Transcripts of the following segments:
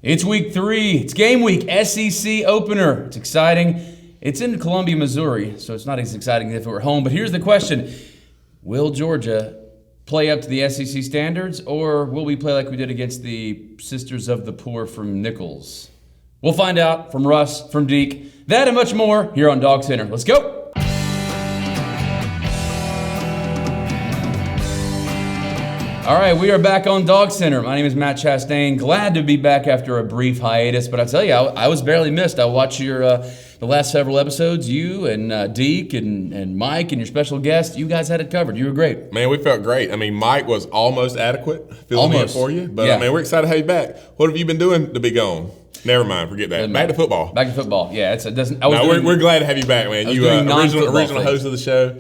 It's week 3. It's game week, SEC opener. It's exciting. It's in Columbia, Missouri, so it's not as exciting as if it were home. But here's the question. Will Georgia play up to the SEC standards, or will we play like we did against the Sisters of the Poor from Nicholls? We'll find out from Russ, from Deke, that and much more here on Dog Center. Let's go. All right, we are back on Dog Center. My name is Matt Chastain. Glad to be back after a brief hiatus, but I tell you, I was barely missed. I watched the last several episodes. You and Deke and Mike and your special guest, you guys had it covered. You were great. Man, we felt great. I mean, Mike was almost adequate filling in for you, but yeah. I mean, we're excited to have you back. What have you been doing to be gone? Never mind, forget that. Back to football. Back to football. Yeah, we're glad to have you back, man. You original things. Host of the show.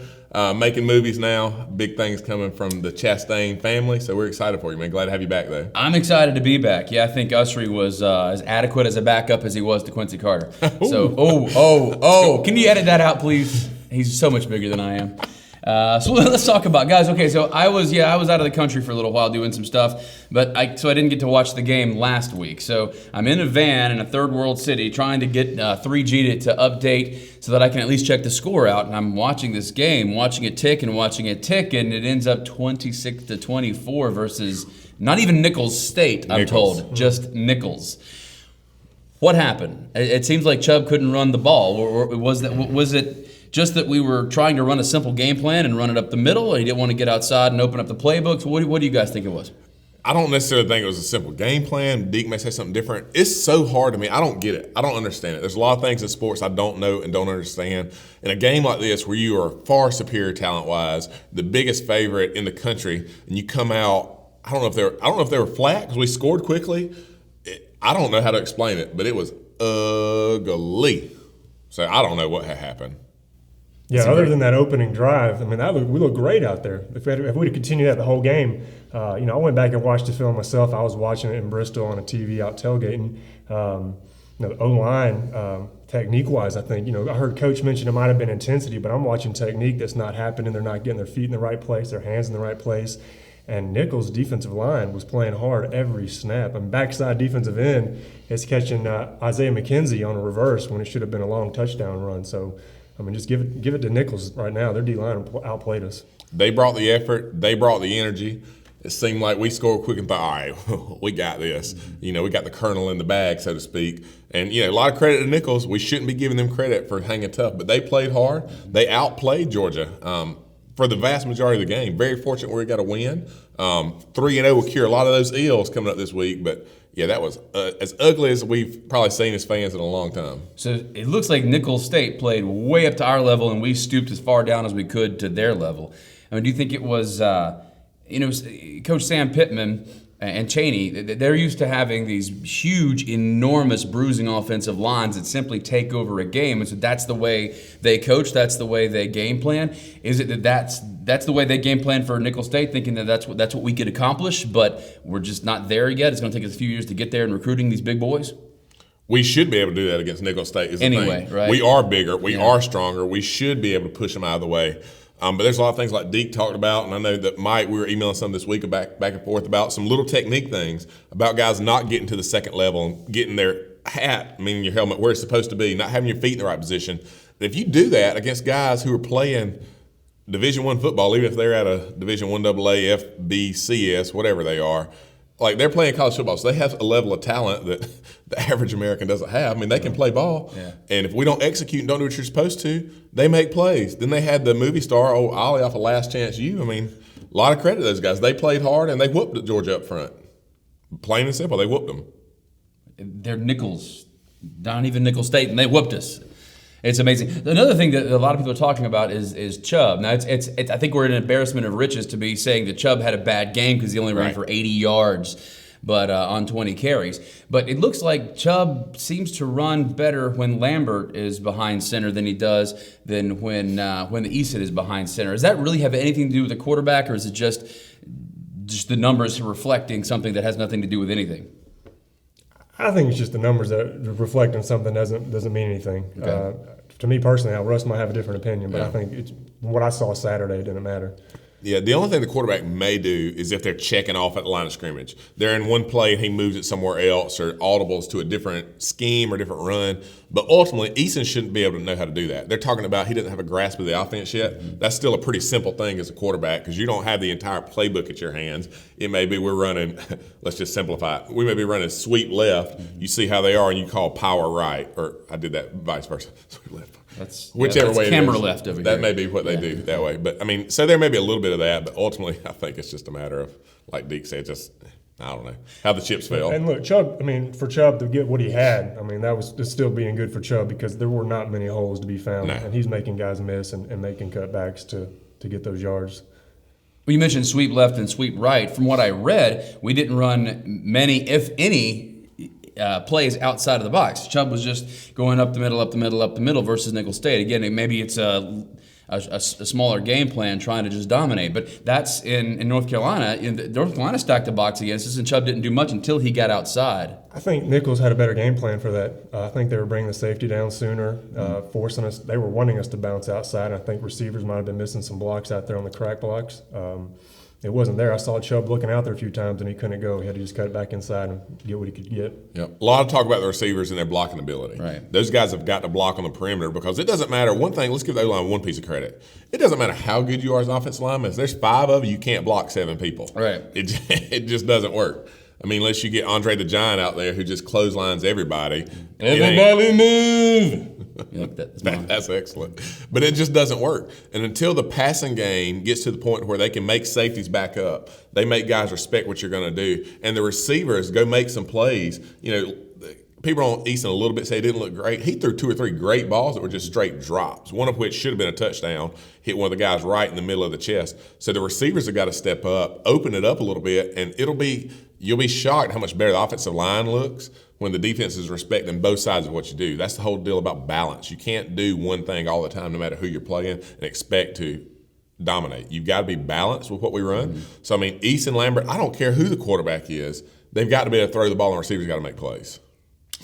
Making movies now, big things coming from the Chastain family, so we're excited for you, man. Glad to have you back, though. I'm excited to be back. Yeah, I think Usry was as adequate as a backup as he was to Quincy Carter. So, can you edit that out, please? He's so much bigger than I am. So let's talk about guys. Okay, so I was out of the country for a little while doing some stuff, but I didn't get to watch the game last week. So I'm in a van in a third world city trying to get 3G to update so that I can at least check the score out. And I'm watching this game, watching it tick, and it ends up 26-24 versus not even Nicholls State. I'm told, just Nicholls. What happened? It seems like Chubb couldn't run the ball, or was it? Just that we were trying to run a simple game plan and run it up the middle, or he didn't want to get outside and open up the playbooks? What do you guys think it was? I don't necessarily think it was a simple game plan. Deke may say something different. It's so hard to me. I don't get it. I don't understand it. There's a lot of things in sports I don't know and don't understand. In a game like this where you are far superior talent-wise, the biggest favorite in the country, and you come out, I don't know if they were flat because we scored quickly. I don't know how to explain it, but it was ugly. So I don't know what had happened. Yeah, other than that opening drive, I mean, we looked great out there. If we'd have continued that the whole game, I went back and watched the film myself. I was watching it in Bristol on a TV out tailgating. The O-line, technique-wise, I think, I heard Coach mention it might have been intensity, but I'm watching technique that's not happening. They're not getting their feet in the right place, their hands in the right place. And Nicholls' defensive line was playing hard every snap. And backside defensive end is catching Isaiah McKenzie on a reverse when it should have been a long touchdown run. So, I mean, just give it to Nicholls right now. Their D-line outplayed us. They brought the effort. They brought the energy. It seemed like we scored quick and thought, all right, we got this. We got the kernel in the bag, so to speak. And, a lot of credit to Nicholls. We shouldn't be giving them credit for hanging tough, but they played hard. They outplayed Georgia for the vast majority of the game. Very fortunate we got a win. 3-0 will cure a lot of those ills coming up this week, but yeah, that was as ugly as we've probably seen as fans in a long time. So it looks like Nicholls State played way up to our level, and we stooped as far down as we could to their level. I mean, do you think it was, Coach Sam Pittman and Chaney, they're used to having these huge, enormous, bruising offensive lines that simply take over a game, and so that's the way they coach, that's the way they game plan. Is it that's the way they game plan for Nicholls State, thinking that that's what we could accomplish, but we're just not there yet? It's going to take us a few years to get there in recruiting these big boys? We should be able to do that against Nicholls State is the thing. Right? We are bigger. We are stronger. We should be able to push them out of the way. But there's a lot of things like Deke talked about, and I know that Mike, we were emailing some this week back and forth about some little technique things about guys not getting to the second level and getting their hat, meaning your helmet, where it's supposed to be, not having your feet in the right position. And if you do that against guys who are playing Division I football, even if they're at a Division I AA, FBCS, whatever they are, like they're playing college football, so they have a level of talent that the average American doesn't have. I mean, they can play ball, and if we don't execute and don't do what you're supposed to, they make plays. Then they had the movie star, Ollie off of Last Chance U. I mean, a lot of credit to those guys. They played hard, and they whooped Georgia up front. Plain and simple, they whooped them. They're Nicholls, not even Nicholls State, and they whooped us. It's amazing. Another thing that a lot of people are talking about is Chubb. Now, it's I think we're an embarrassment of riches to be saying that Chubb had a bad game because he only ran for 80 yards, but on 20 carries. But it looks like Chubb seems to run better when Lambert is behind center than he does than when the Easton is behind center. Does that really have anything to do with the quarterback, or is it just the numbers reflecting something that has nothing to do with anything? I think it's just the numbers that reflecting something doesn't mean anything. Okay. To me personally, Russ might have a different opinion, but I think what I saw Saturday didn't matter. Yeah, the only thing the quarterback may do is if they're checking off at the line of scrimmage. They're in one play and he moves it somewhere else or audibles to a different scheme or different run. But ultimately, Eason shouldn't be able to know how to do that. They're talking about he doesn't have a grasp of the offense yet. Mm-hmm. That's still a pretty simple thing as a quarterback because you don't have the entire playbook at your hands. It may be we're running, let's just simplify it. We may be running sweep left. Mm-hmm. You see how they are and you call power right. Or I did that vice versa, sweep left. Whichever way camera it is, left over here. That may be what they do that way. But, I mean, so there may be a little bit of that, but ultimately I think it's just a matter of, like Deke said, just, I don't know, how the chips fell. And look, Chubb, I mean, for Chubb to get what he had, I mean, that was still being good for Chubb because there were not many holes to be found. No. And he's making guys miss and making cutbacks to get those yards. Well, you mentioned sweep left and sweep right. From what I read, we didn't run many, if any, plays outside of the box. Chubb was just going up the middle versus Nicholls State. Again, maybe it's a smaller game plan trying to just dominate. But that's in North Carolina. North Carolina stacked the box against us, and Chubb didn't do much until he got outside. I think Nicholls had a better game plan for that. I think they were bringing the safety down sooner, forcing us. They were wanting us to bounce outside. I think receivers might have been missing some blocks out there on the crack blocks. It wasn't there. I saw Chubb looking out there a few times, and he couldn't go. He had to just cut it back inside and get what he could get. Yep. A lot of talk about the receivers and their blocking ability. Right. Those guys have got to block on the perimeter because it doesn't matter. One thing, let's give the O-line one piece of credit. It doesn't matter how good you are as an offensive lineman. If there's 5 of you can't block 7 people. Right. It just doesn't work. I mean, unless you get Andre the Giant out there who just clotheslines everybody. Everybody move. That's excellent. But it just doesn't work. And until the passing game gets to the point where they can make safeties back up, they make guys respect what you're going to do, and the receivers go make some plays. You know, people on Easton a little bit say he didn't look great. He threw 2 or 3 great balls that were just straight drops, one of which should have been a touchdown, hit one of the guys right in the middle of the chest. So the receivers have got to step up, open it up a little bit, and you'll be shocked how much better the offensive line looks when the defense is respecting both sides of what you do. That's the whole deal about balance. You can't do one thing all the time, no matter who you're playing, and expect to dominate. You've got to be balanced with what we run. Mm-hmm. So, I mean, East and Lambert, I don't care who the quarterback is, they've got to be able to throw the ball, and receivers got to make plays.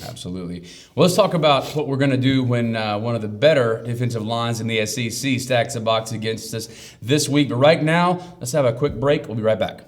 Absolutely. Well, let's talk about what we're going to do when one of the better defensive lines in the SEC stacks a box against us this week. But right now, let's have a quick break. We'll be right back.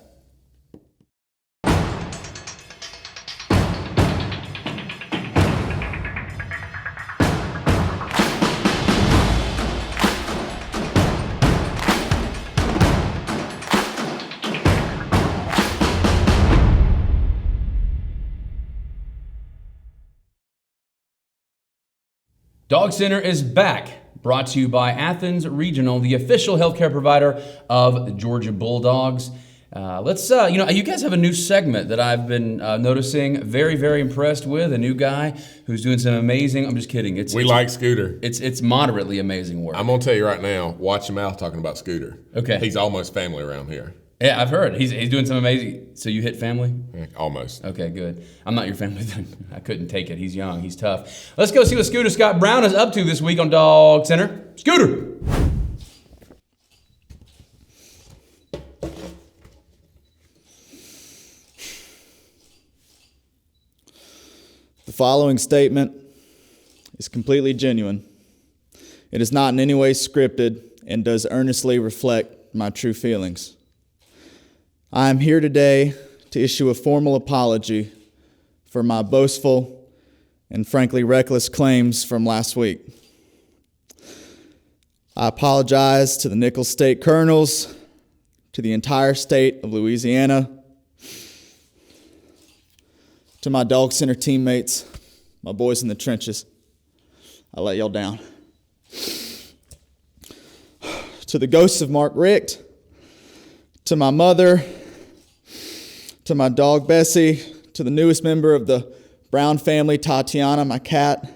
Dog Center is back, brought to you by Athens Regional, the official healthcare provider of the Georgia Bulldogs. You guys have a new segment that I've been noticing. Very, very impressed with a new guy who's doing some amazing. I'm just kidding. We like Scooter. It's moderately amazing work. I'm gonna tell you right now. Watch your mouth talking about Scooter. Okay. He's almost family around here. Yeah, I've heard. He's doing some amazing. So you hit family? Almost. Okay, good. I'm not your family then. I couldn't take it. He's young. He's tough. Let's go see what Scooter Scott Brown is up to this week on Dog Center. Scooter! The following statement is completely genuine. It is not in any way scripted and does earnestly reflect my true feelings. I am here today to issue a formal apology for my boastful and frankly reckless claims from last week. I apologize to the Nicholls State Colonels, to the entire state of Louisiana, to my Dog Center teammates, my boys in the trenches. I let y'all down. To the ghosts of Mark Richt, to my mother, to my dog Bessie, to the newest member of the Brown family, Tatiana, my cat,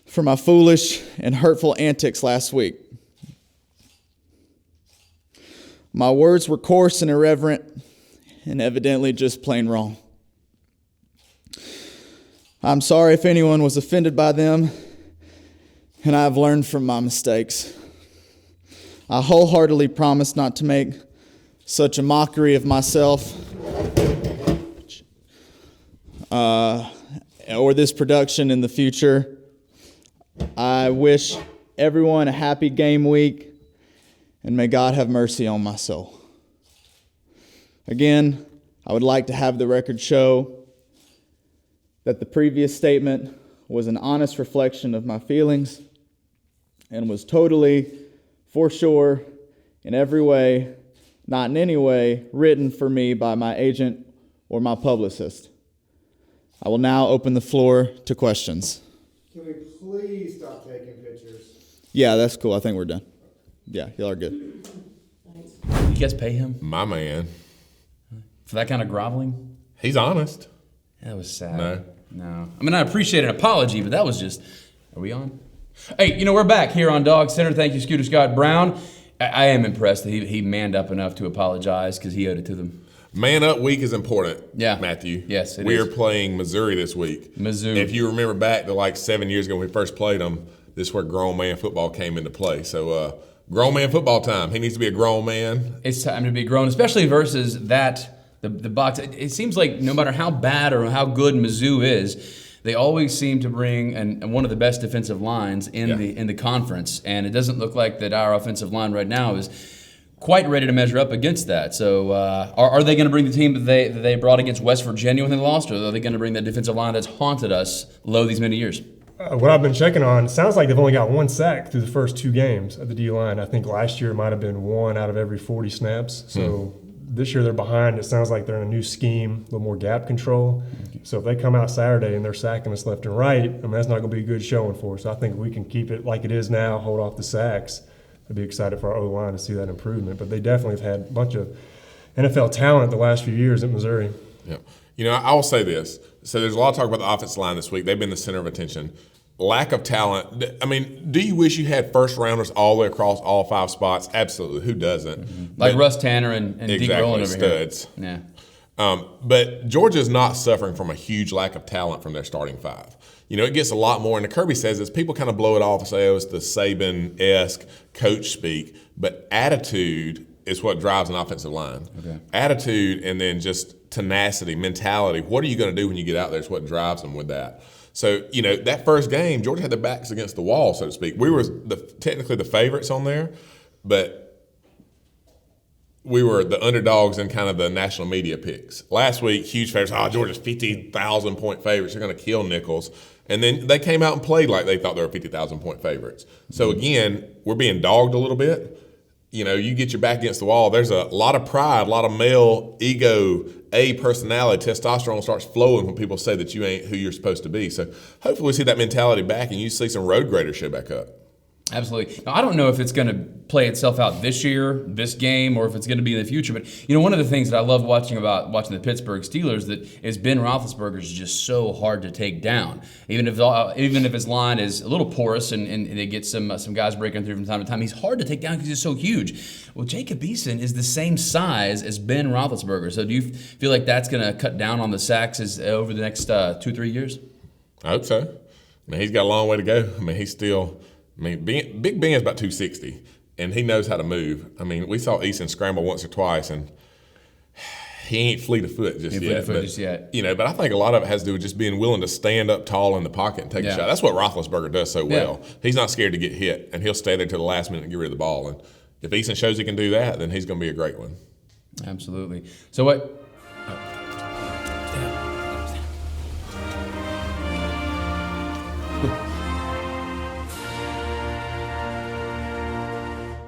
for my foolish and hurtful antics last week. My words were coarse and irreverent and evidently just plain wrong. I'm sorry if anyone was offended by them, and I have learned from my mistakes. I wholeheartedly promise not to make such a mockery of myself or this production in the future. I wish everyone a happy game week, and may God have mercy on my soul. Again, I would like to have the record show that the previous statement was an honest reflection of my feelings and was totally, for sure, in every way, not in any way, written for me by my agent or my publicist. I will now open the floor to questions. Can we please stop taking pictures? Yeah, that's cool. I think we're done. Yeah, y'all are good. You guys pay him My man. for that kind of groveling? He's honest. That was sad. No. I mean, I appreciate an apology, but that was just, are we on? Hey, we're back here on Dog Center. Thank you, Scooter Scott Brown. I am impressed that he manned up enough to apologize because he owed it to them. Man up week is important, Yeah. Matthew. Yes, it we is. are playing Missouri this week. Mizzou. If you remember back to like 7 years ago when we first played them, this is where grown man football came into play. So grown man football time. He needs to be a grown man. It's time to be grown, especially versus the box. It seems like no matter how bad or how good Mizzou is, they always seem to bring and one of the best defensive lines in the conference, and it doesn't look like that our offensive line right now is quite ready to measure up against that. So are they going to bring the team that they brought against West Virginia when they lost, or are they going to bring that defensive line that's haunted us low these many years? What I've been checking on, it sounds like they've only got one sack through the first 2 games of the D-line. I think last year it might have been 1 out of every 40 snaps. So this year they're behind. It sounds like they're in a new scheme, a little more gap control. So if they come out Saturday and they're sacking us left and right, I mean, that's not going to be a good showing for us. I think we can keep it like it is now, hold off the sacks. I'd be excited for our O-line to see that improvement. But they definitely have had a bunch of NFL talent the last few years at Missouri. Yeah. I will say this. So there's a lot of talk about the offensive line this week. They've been the center of attention. Lack of talent. I mean, do you wish you had first rounders all the way across all 5 spots? Absolutely. Who doesn't? Mm-hmm. Like Russ Tanner and Deke Rowland over studs. here. Yeah. But Georgia's not suffering from a huge lack of talent from their starting 5. It gets a lot more, and the Kirby says this, people kind of blow it off and say, it's the Saban-esque coach speak, but attitude is what drives an offensive line. Okay. Attitude and then just tenacity, mentality. What are you going to do when you get out there is what drives them with that. So, that first game, Georgia had their backs against the wall, so to speak. We were technically the favorites on there, but we were the underdogs in kind of the national media picks. Last week, huge favorites. Georgia's 50,000-point favorites. They're going to kill Nicholls. And then they came out and played like they thought they were 50,000-point favorites. So, again, we're being dogged a little bit. You get your back against the wall. There's a lot of pride, a lot of male ego, personality, testosterone starts flowing when people say that you ain't who you're supposed to be. So hopefully we see that mentality back and you see some road graders show back up. Absolutely. Now, I don't know if it's going to play itself out this year, this game, or if it's going to be in the future. But one of the things that I love watching the Pittsburgh Steelers that is Ben Roethlisberger is just so hard to take down. Even if his line is a little porous and they get some guys breaking through from time to time, he's hard to take down because he's so huge. Well, Jacob Eason is the same size as Ben Roethlisberger. So do you feel like that's going to cut down on the sacks over the next 2-3 years? I hope so. I mean, he's got a long way to go. I mean, Big Ben is about 260, and he knows how to move. I mean, we saw Eason scramble once or twice, and he ain't fleet of foot just yet. But I think a lot of it has to do with just being willing to stand up tall in the pocket and take a shot. That's what Roethlisberger does so well. Yeah. He's not scared to get hit, and he'll stay there till the last minute and get rid of the ball. And if Eason shows he can do that, then he's going to be a great one. Absolutely. So what?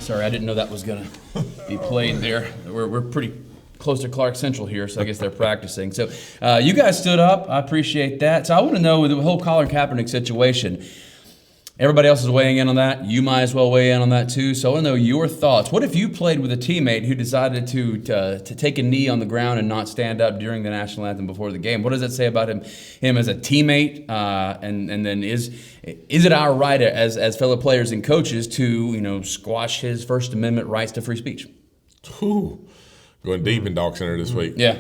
Sorry, I didn't know that was going to be played there. We're pretty close to Clark Central here, so I guess they're practicing. So you guys stood up. I appreciate that. So I want to know, with the whole Colin Kaepernick situation, everybody else is weighing in on that. You might as well weigh in on that too. So I want to know your thoughts. What if you played with a teammate who decided to take a knee on the ground and not stand up during the national anthem before the game? What does that say about him as a teammate? And then is it our right as fellow players and coaches to squash his First Amendment rights to free speech? Ooh. Going deep in DawgCenter this week. Yeah.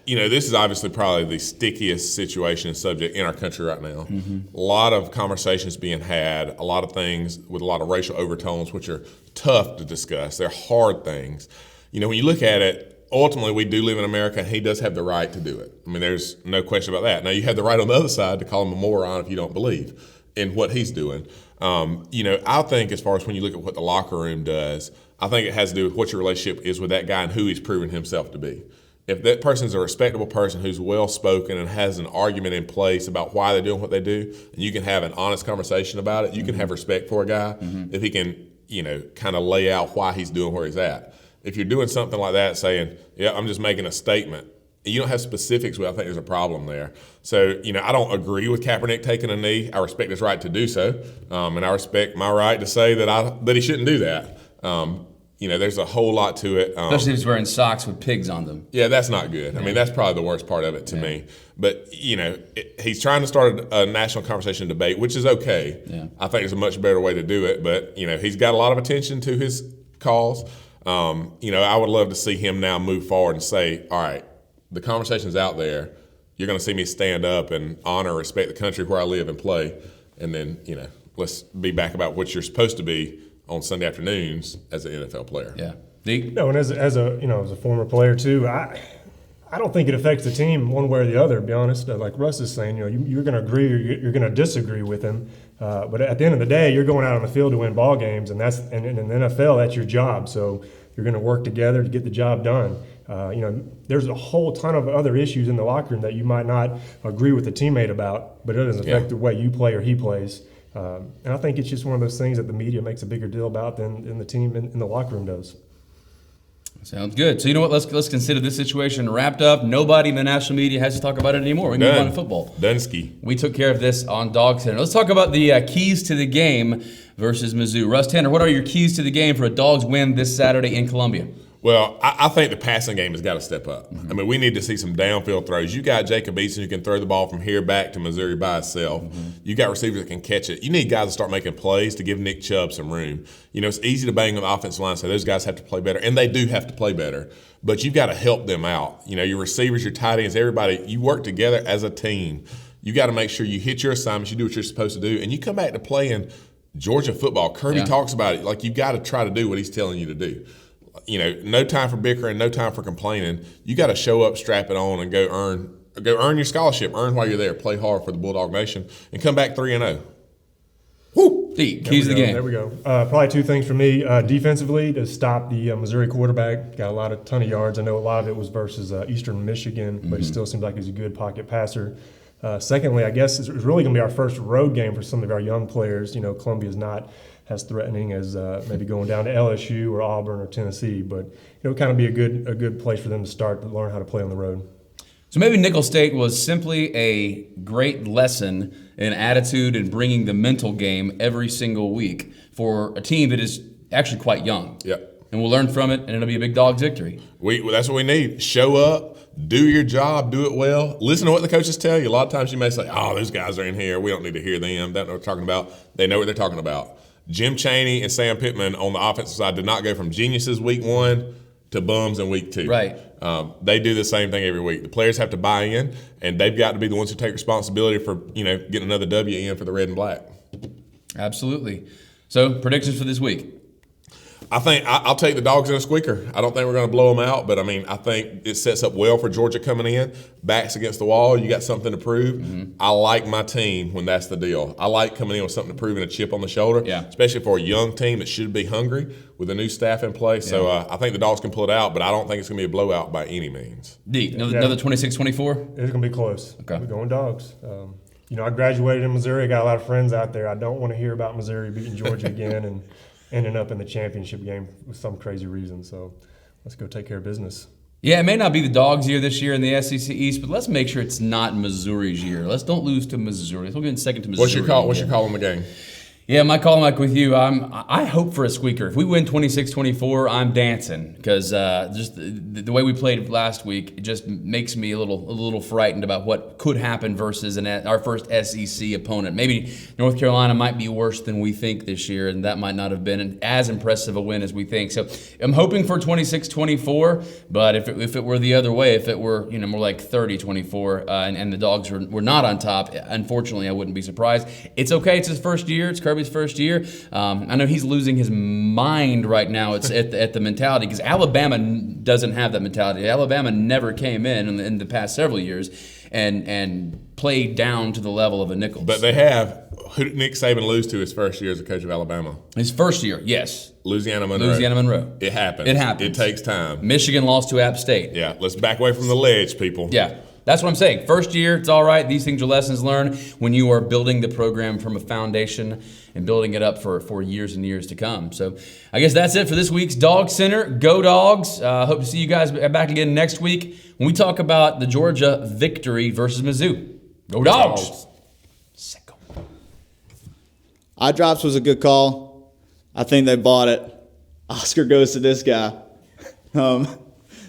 This is obviously probably the stickiest situation and subject in our country right now. Mm-hmm. A lot of conversations being had, a lot of things with a lot of racial overtones, which are tough to discuss. They're hard things. When you look at it, ultimately we do live in America, and he does have the right to do it. I mean, there's no question about that. Now, you have the right on the other side to call him a moron if you don't believe in what he's doing. I think as far as when you look at what the locker room does, I think it has to do with what your relationship is with that guy and who he's proven himself to be. If that person's a respectable person who's well-spoken and has an argument in place about why they're doing what they do, and you can have an honest conversation about it, you can have respect for a guy if he can, kind of lay out why he's doing where he's at. If you're doing something like that, saying, yeah, I'm just making a statement, and you don't have specifics, I think there's a problem there. So, I don't agree with Kaepernick taking a knee. I respect his right to do so, and I respect my right to say that he shouldn't do that. There's a whole lot to it. Especially if he's wearing socks with pigs on them. Yeah, that's not good. I mean, that's probably the worst part of it to me. But, he's trying to start a national conversation debate, which is okay. Yeah. I think there's a much better way to do it. But, he's got a lot of attention to his cause. I would love to see him now move forward and say, all right, the conversation's out there. You're going to see me stand up and honor and respect the country where I live and play. And then, let's be back about what you're supposed to be on Sunday afternoons as an NFL player. Yeah. No, and as a former player too, I don't think it affects the team one way or the other, to be honest. Like Russ is saying, you're going to agree or you're going to disagree with him. But at the end of the day, you're going out on the field to win ball games, and in the NFL, that's your job. So you're going to work together to get the job done. There's a whole ton of other issues in the locker room that you might not agree with a teammate about, but it doesn't affect the way you play or he plays. And I think it's just one of those things that the media makes a bigger deal about than the team in the locker room does. Sounds good. So you know what? Let's consider this situation wrapped up. Nobody in the national media has to talk about it anymore. We move on to football. Dunsky. We took care of this on DawgCenter. Let's talk about the keys to the game versus Mizzou. Russ Tanner, what are your keys to the game for a Dogs win this Saturday in Columbia? Well, I think the passing game has got to step up. I mean, we need to see some downfield throws. You got Jacob Eason who can throw the ball from here back to Missouri by himself. You got receivers that can catch it. You need guys to start making plays to give Nick Chubb some room. It's easy to bang on the offensive line, so those guys have to play better, and they do have to play better. But you've got to help them out. Your receivers, your tight ends, everybody, you work together as a team. You got to make sure you hit your assignments, you do what you're supposed to do, and you come back to playing Georgia football. Kirby talks about it. Like, you've got to try to do what he's telling you to do. No time for bickering, no time for complaining. You got to show up, strap it on, and go earn your scholarship. Earn while you're there. Play hard for the Bulldog Nation, and come back 3-0. Woo! Keys of the game. There we go. Probably two things for me. Defensively, to stop the Missouri quarterback. Got a ton of yards. I know a lot of it was versus Eastern Michigan, but he still seems like he's a good pocket passer. Secondly, I guess it's really going to be our first road game for some of our young players. Columbia's not as threatening as maybe going down to LSU or Auburn or Tennessee, but it'll kind of be a good place for them to start to learn how to play on the road. So maybe Nicholls State was simply a great lesson in attitude and bringing the mental game every single week for a team that is actually quite young. Yep. And we'll learn from it, and it'll be a big Dogs victory. That's what we need. Show up, do your job, do it well. Listen to what the coaches tell you. A lot of times you may say, oh, those guys are in here. We don't need to hear them. They don't know what they're talking about. They know what they're talking about. Jim Chaney and Sam Pittman on the offensive side did not go from geniuses week 1 to bums in week 2. Right. They do the same thing every week. The players have to buy in, and they've got to be the ones who take responsibility for getting another W in for the red and black. Absolutely. So predictions for this week. I think I'll take the Dogs in a squeaker. I don't think we're going to blow them out, but I think it sets up well for Georgia coming in. Backs against the wall, you got something to prove. I like my team when that's the deal. I like coming in with something to prove and a chip on the shoulder, especially for a young team that should be hungry with a new staff in place. So I think the Dogs can pull it out, but I don't think it's going to be a blowout by any means. Another 26-24? It's going to be close. Okay. We're going Dogs. I graduated in Missouri. I got a lot of friends out there. I don't want to hear about Missouri beating Georgia again and ending up in the championship game with some crazy reason. So let's go take care of business. Yeah, it may not be the Dogs' year this year in the SEC East, but let's make sure it's not Missouri's year. Don't lose to Missouri. Let's go in second to Missouri. What's your call on the game? Yeah, my call, Mike, with you, I hope for a squeaker. If we win 26-24, I'm dancing because just the way we played last week, it just makes me a little frightened about what could happen versus our first SEC opponent. Maybe North Carolina might be worse than we think this year, and that might not have been as impressive a win as we think. So I'm hoping for 26-24, but if it were the other way, if it were more like 30-24, and the Dogs were not on top, unfortunately, I wouldn't be surprised. It's okay. It's his first year. It's Kirby's first year. I know he's losing his mind right now. It's at the mentality because Alabama doesn't have that mentality. Alabama never came in the past several years and played down to the level of a Nicholls. But they have. Who did Nick Saban lose to his first year as a coach of Alabama? His first year, yes. Louisiana Monroe. Louisiana Monroe. It happens. It happens. It takes time. Michigan lost to App State. Yeah, let's back away from the ledge, people. Yeah, that's what I'm saying. First year, it's all right. These things are lessons learned when you are building the program from a foundation and building it up for years and years to come. So I guess that's it for this week's Dog Center. Go Dogs. Hope to see you guys back again next week when we talk about the Georgia victory versus Mizzou. Go Dogs. Sicko. Eye drops was a good call. I think they bought it. Oscar goes to this guy.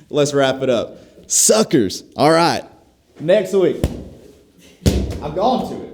Let's wrap it up. Suckers. All right. Next week. I've gone to it.